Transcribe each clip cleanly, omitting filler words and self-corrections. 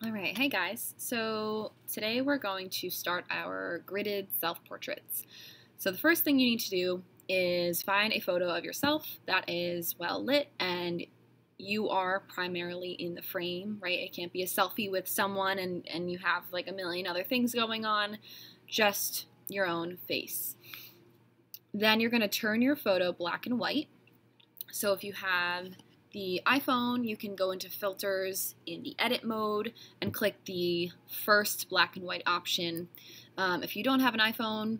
All right, hey guys. So today we're going to start our gridded self-portraits. So the first thing you need to do is find a photo of yourself that is well lit and you are primarily in the frame, right? It can't be a selfie with someone and you have like a million other things going on, just your own face. Then you're going to turn your photo black and white. So if you have the iPhone, you can go into filters in the edit mode and click the first black and white option. If you don't have an iPhone,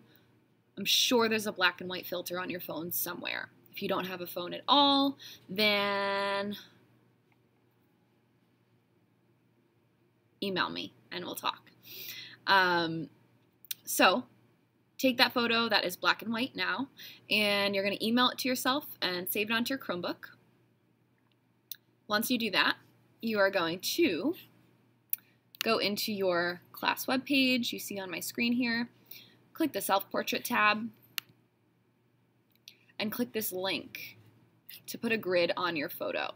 I'm sure there's a black and white filter on your phone somewhere. If you don't have a phone at all, then email me and we'll talk. So take that photo that is black and white now, and you're going to email it to yourself and save it onto your Chromebook. Once you do that, you are going to go into your class webpage you see on my screen here, click the Self-Portrait tab, and click this link to put a grid on your photo.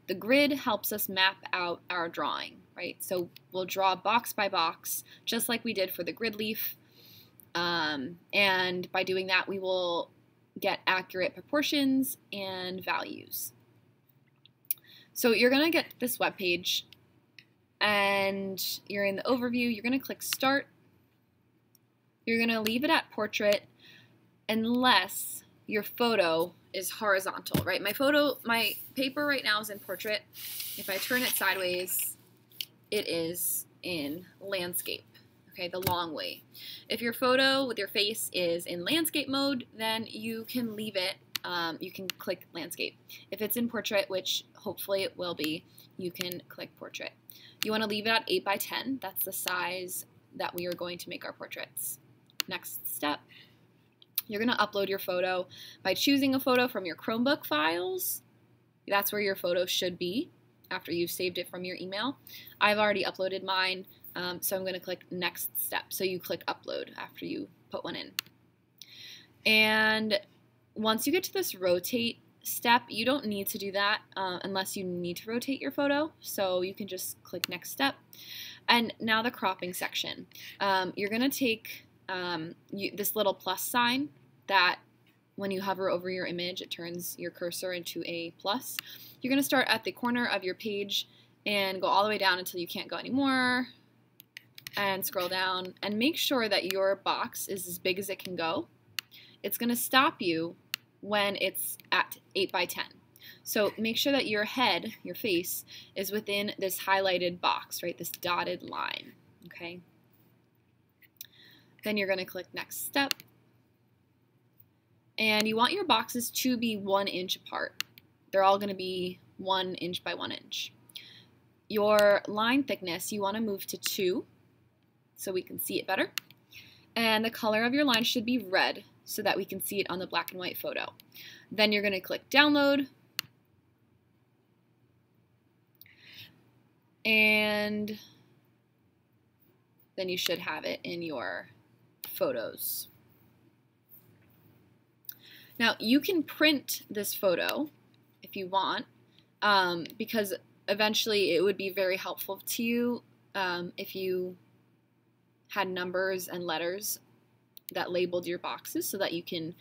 The grid helps us map out our drawing, right? So we'll draw box by box, just like we did for the grid leaf, and by doing that, we will get accurate proportions and values. So you're going to get this web page, and you're in the overview. You're going to click Start. You're going to leave it at Portrait unless your photo is horizontal, right? My paper right now is in Portrait. If I turn it sideways, it is in Landscape, okay, the long way. If your photo with your face is in Landscape mode, then you can leave it. You can click Landscape. If it's in Portrait, which hopefully it will be, you can click Portrait. You want to leave it at 8 by 10. That's the size that we are going to make our portraits. Next step, you're going to upload your photo by choosing a photo from your Chromebook files. That's where your photo should be after you've saved it from your email. I've already uploaded mine, so I'm going to click Next Step. So you click Upload after you put one in. And once you get to this rotate step, you don't need to do that unless you need to rotate your photo. So you can just click Next Step. And now the cropping section. You're going to take this little plus sign that when you hover over your image, it turns your cursor into a plus. You're going to start at the corner of your page and go all the way down until you can't go anymore. And scroll down and make sure that your box is as big as it can go. It's going to stop you when it's at 8 by 10. So make sure that your head, your face, is within this highlighted box, right? This dotted line, okay? Then you're going to click Next Step. And you want your boxes to be 1 inch apart. They're all going to be 1 inch by 1 inch. Your line thickness, you want to move to 2 so we can see it better. And the color of your line should be red so that we can see it on the black and white photo. Then you're going to click Download. And then you should have it in your photos. Now, you can print this photo if you want, because eventually it would be very helpful to you if you had numbers and letters that labeled your boxes so that you can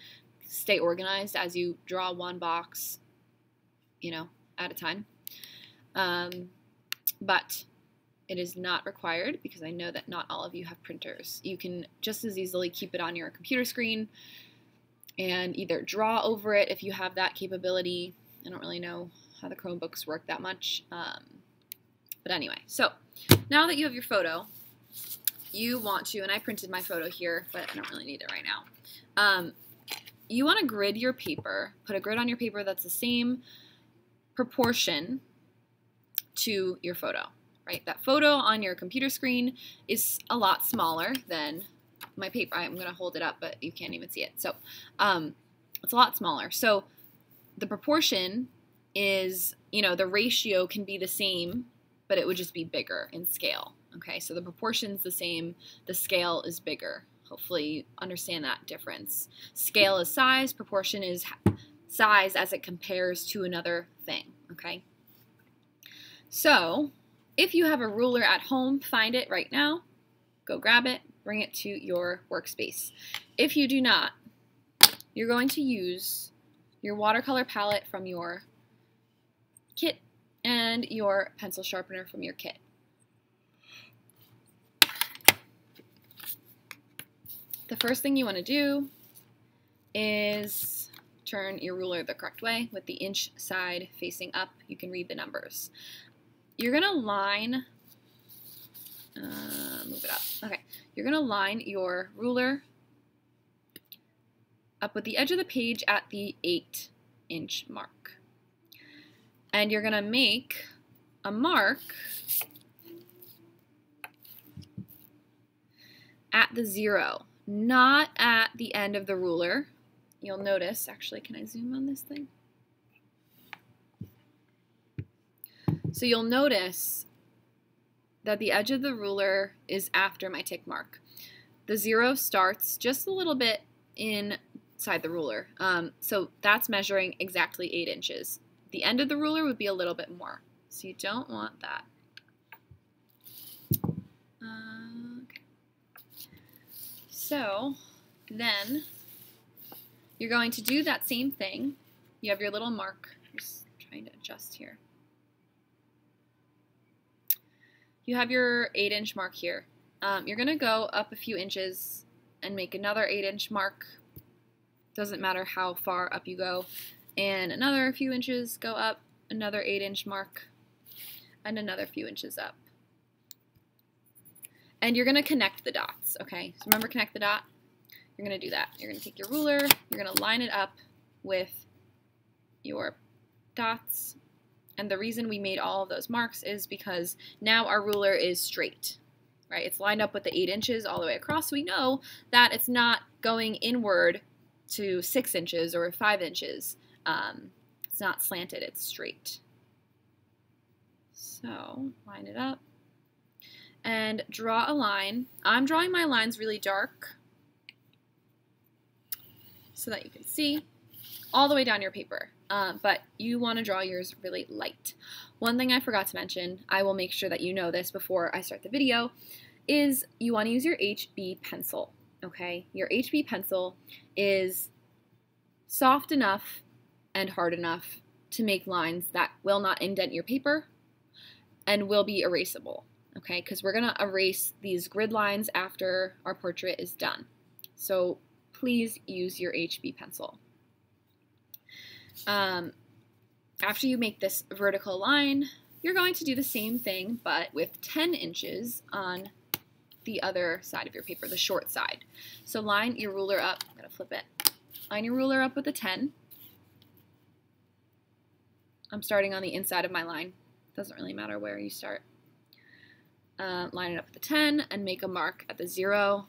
stay organized as you draw one box, at a time. But it is not required because I know that not all of you have printers. You can just as easily keep it on your computer screen and either draw over it if you have that capability. I don't really know how the Chromebooks work that much. But anyway, so now that you have your photo, you want to, and I printed my photo here, but I don't really need it right now. You want to grid your paper, put a grid on your paper that's the same proportion to your photo, right? That photo on your computer screen is a lot smaller than my paper. I'm going to hold it up, but you can't even see it. So it's a lot smaller. So the proportion is, the ratio can be the same, but it would just be bigger in scale. Okay, so the proportion's the same, the scale is bigger. Hopefully you understand that difference. Scale is size, proportion is size as it compares to another thing, okay? So If you have a ruler at home, find it right now. Go grab it, bring it to your workspace. If you do not, you're going to use your watercolor palette from your kit and your pencil sharpener from your kit. The first thing you want to do is turn your ruler the correct way with the inch side facing up. You can read the numbers. You're going to line, move it up. Okay, you're going to line your ruler up with the edge of the page at the 8-inch mark. And you're going to make a mark at the 0, not at the end of the ruler. You'll notice, actually, can I zoom on this thing? So you'll notice that the edge of the ruler is after my tick mark. The 0 starts just a little bit inside the ruler. So that's measuring exactly 8 inches. The end of the ruler would be a little bit more. So you don't want that. Okay. So then you're going to do that same thing. You have your little mark. I'm just trying to adjust here. You have your 8-inch mark here. You're going to go up a few inches and make another 8-inch mark. Doesn't matter how far up you go. And another few inches, go up, another 8-inch mark, and another few inches up. And you're going to connect the dots, okay? So remember, connect the dot? You're going to do that. You're going to take your ruler, you're going to line it up with your dots. And the reason we made all of those marks is because now our ruler is straight, right? It's lined up with the 8 inches all the way across. So we know that it's not going inward to 6 inches or 5 inches. It's not slanted, it's straight. So line it up and draw a line. I'm drawing my lines really dark so that you can see all the way down your paper, but you want to draw yours really light. One thing I forgot to mention, I will make sure that you know this before I start the video, is you want to use your HB pencil, okay? Your HB pencil is soft enough and hard enough to make lines that will not indent your paper and will be erasable, okay? Because we're going to erase these grid lines after our portrait is done. So please use your HB pencil. After you make this vertical line, you're going to do the same thing, but with 10 inches on the other side of your paper, the short side. So line your ruler up. I'm going to flip it. Line your ruler up with a 10. I'm starting on the inside of my line. Doesn't really matter where you start. Line it up with the 10 and make a mark at the 0.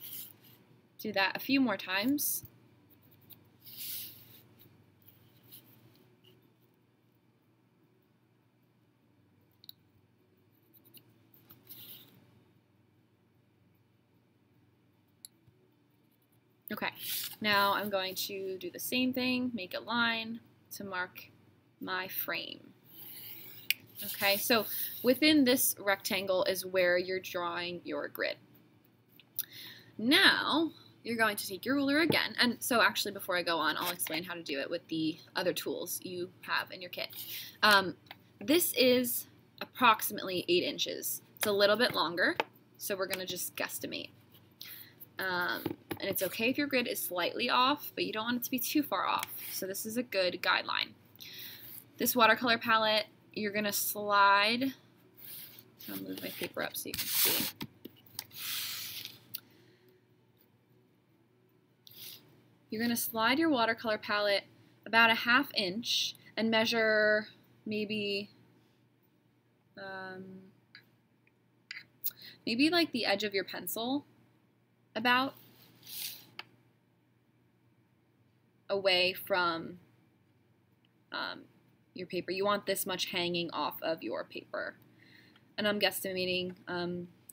Do that a few more times. Okay, now I'm going to do the same thing, make a line to mark my frame. Okay, so within this rectangle is where you're drawing your grid. Now, you're going to take your ruler again, and so actually before I go on, I'll explain how to do it with the other tools you have in your kit. This is approximately 8 inches. It's a little bit longer, so we're going to just guesstimate. And it's okay if your grid is slightly off, but you don't want it to be too far off. So this is a good guideline. This watercolor palette, you're going to slide. I'll move my paper up so you can see. You're going to slide your watercolor palette about a 1/2 inch and measure maybe like the edge of your pencil about away from your paper. You want this much hanging off of your paper. And I'm guesstimating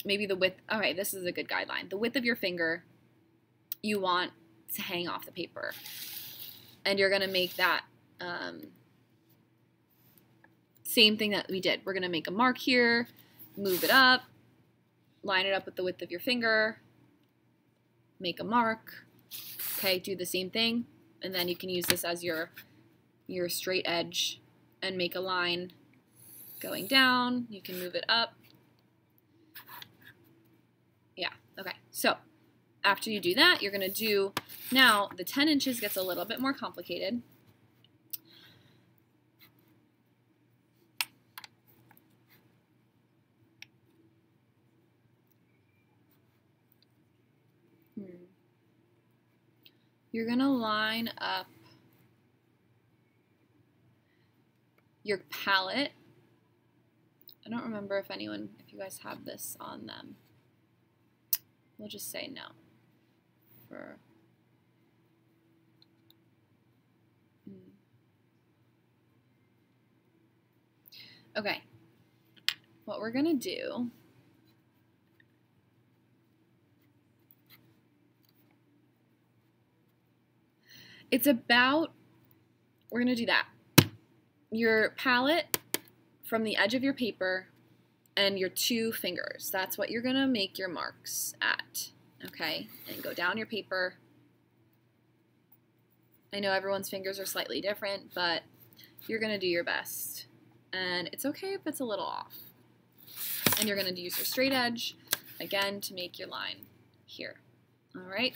maybe the width. Okay, this is a good guideline. The width of your finger you want to hang off the paper. And you're going to make that same thing that we did. We're going to make a mark here move it up, line it up with the width of your finger, make a mark. Okay, do the same thing, and then you can use this as your straight edge and make a line going down. You can move it up. Yeah, okay. So after you do that, you're going to do, now the 10 inches gets a little bit more complicated. You're going to line up your palette. I don't remember if you guys have this on them. We'll just say no. Okay. What we're going to do we're going to do that. Your palette from the edge of your paper and your 2 fingers. That's what you're going to make your marks at. Okay? And go down your paper. I know everyone's fingers are slightly different, but you're going to do your best. And it's okay if it's a little off. And you're going to use your straight edge, again, to make your line here. All right?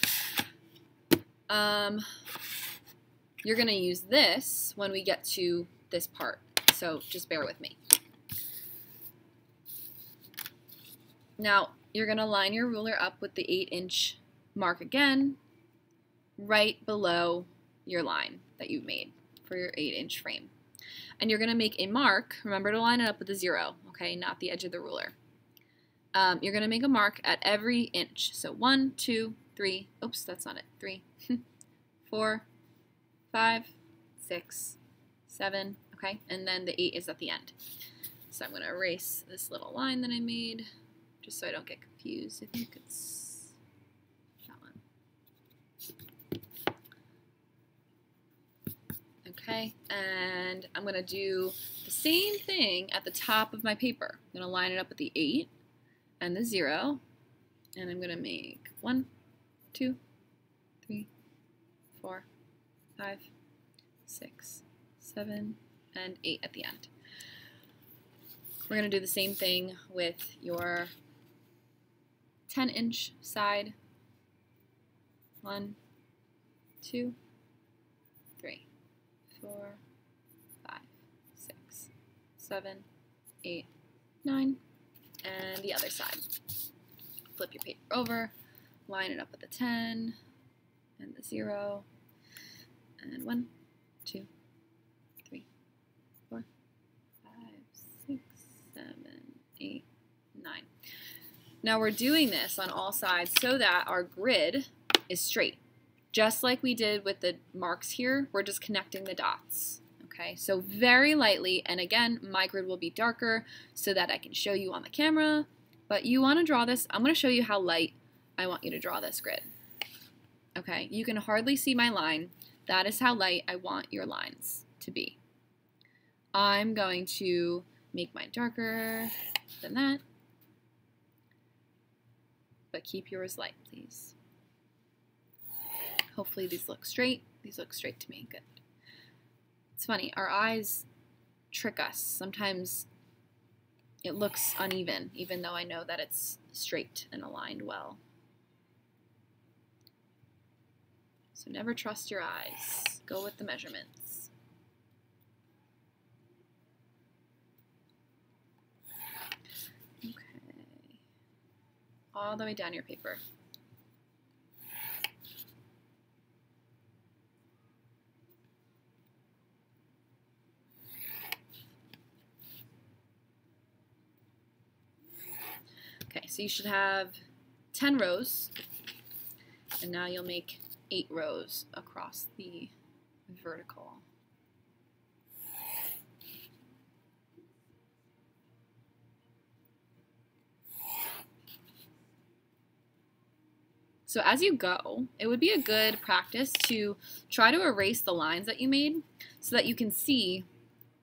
You're going to use this when we get to this part, so just bear with me. Now, you're going to line your ruler up with the 8-inch mark again, right below your line that you've made for your 8-inch frame. And you're going to make a mark. Remember to line it up with the 0, okay, not the edge of the ruler. You're going to make a mark at every inch. So 1, 2, 3, oops, that's not it, 3, 4, 5, 6, 7, okay, and then the 8 is at the end. So I'm going to erase this little line that I made, just so I don't get confused. I think it's that one. Okay, and I'm going to do the same thing at the top of my paper. I'm going to line it up with the 8 and the 0, and I'm going to make 1, 2, 3, 4, 5, 6, 7, and 8 at the end. We're going to do the same thing with your 10-inch side. 1, 2, 3, 4, 5, 6, 7, 8, 9, and the other side. Flip your paper over, line it up with the 10 and the 0, and 1, 2, 3, 4, 5, 6, 7, 8, 9. Now we're doing this on all sides so that our grid is straight. Just like we did with the marks here, we're just connecting the dots. Okay, so very lightly, and again, my grid will be darker so that I can show you on the camera, but you want to draw this, I'm going to show you how light I want you to draw this grid. Okay, you can hardly see my line. That is how light I want your lines to be. I'm going to make mine darker than that, but keep yours light, please. Hopefully these look straight. These look straight to me. Good. It's funny, our eyes trick us. Sometimes it looks uneven, even though I know that it's straight and aligned well. So never trust your eyes. Go with the measurements. Okay. All the way down your paper. Okay, so you should have 10 rows, and now you'll make 8 rows across the vertical. So as you go, it would be a good practice to try to erase the lines that you made so that you can see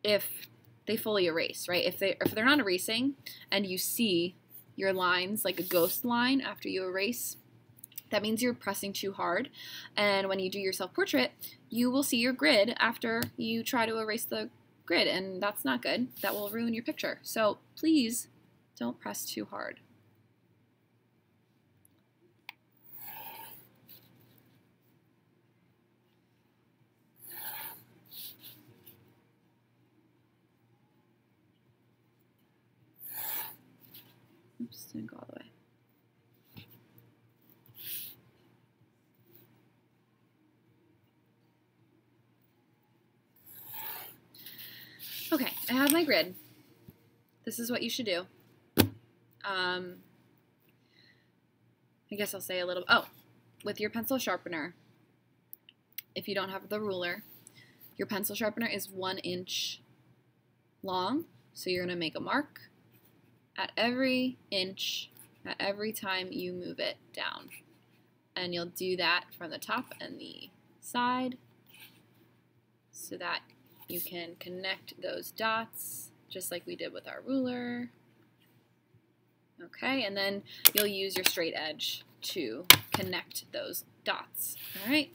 if they fully erase, right? If they're not erasing and you see your lines like a ghost line after you erase, that means you're pressing too hard. And when you do your self-portrait, you will see your grid after you try to erase the grid, and that's not good. That will ruin your picture. So please don't press too hard. Oops, didn't go all the way. Okay, I have my grid. This is what you should do. I guess I'll say a little, with your pencil sharpener, if you don't have the ruler, your pencil sharpener is 1 inch long, so you're going to make a mark at every inch, at every time you move it down. And you'll do that from the top and the side so that you can connect those dots just like we did with our ruler. Okay, and then you'll use your straight edge to connect those dots. All right.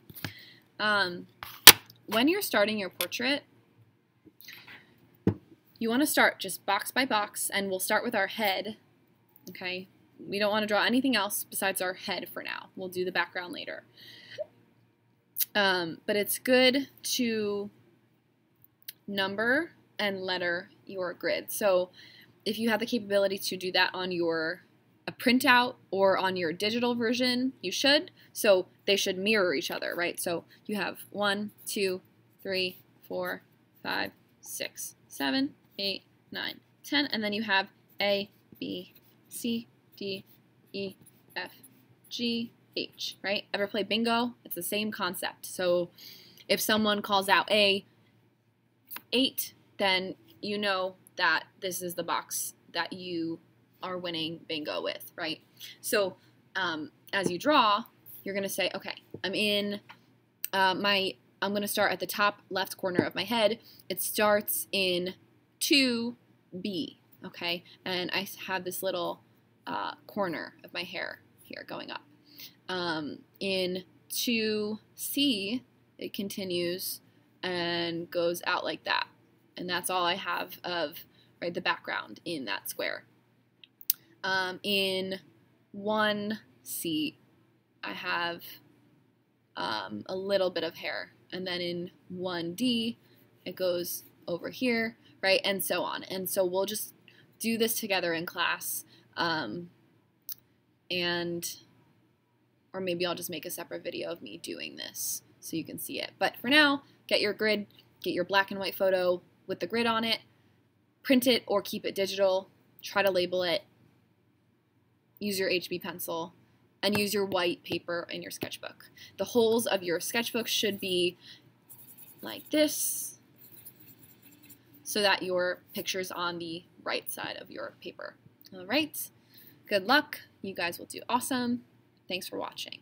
When you're starting your portrait, you want to start just box by box, and we'll start with our head. Okay, we don't want to draw anything else besides our head for now. We'll do the background later. But it's good to number and letter your grid. So if you have the capability to do that on a printout or on your digital version, you should. So they should mirror each other, right? So you have 1, 2, 3, 4, 5, 6, 7, 8, 9, 10, and then you have A, B, C, D, E, F, G, H, right? Ever play bingo? It's the same concept. So if someone calls out A, 8, then you know that this is the box that you are winning bingo with, right? So as you draw, you're going to say, okay, I'm going to start at the top left corner of my head. It starts in 2B, okay? And I have this little corner of my hair here going up. In 2C, it continues and goes out like that. And that's all I have of the background in that square. In 1C, I have a little bit of hair. And then in 1D, it goes over here, right? And so on. And so we'll just do this together in class. Or maybe I'll just make a separate video of me doing this so you can see it. But for now, get your grid, get your black and white photo with the grid on it, print it or keep it digital, try to label it, use your HB pencil, and use your white paper in your sketchbook. The holes of your sketchbook should be like this so that your picture's on the right side of your paper. All right, good luck. You guys will do awesome. Thanks for watching.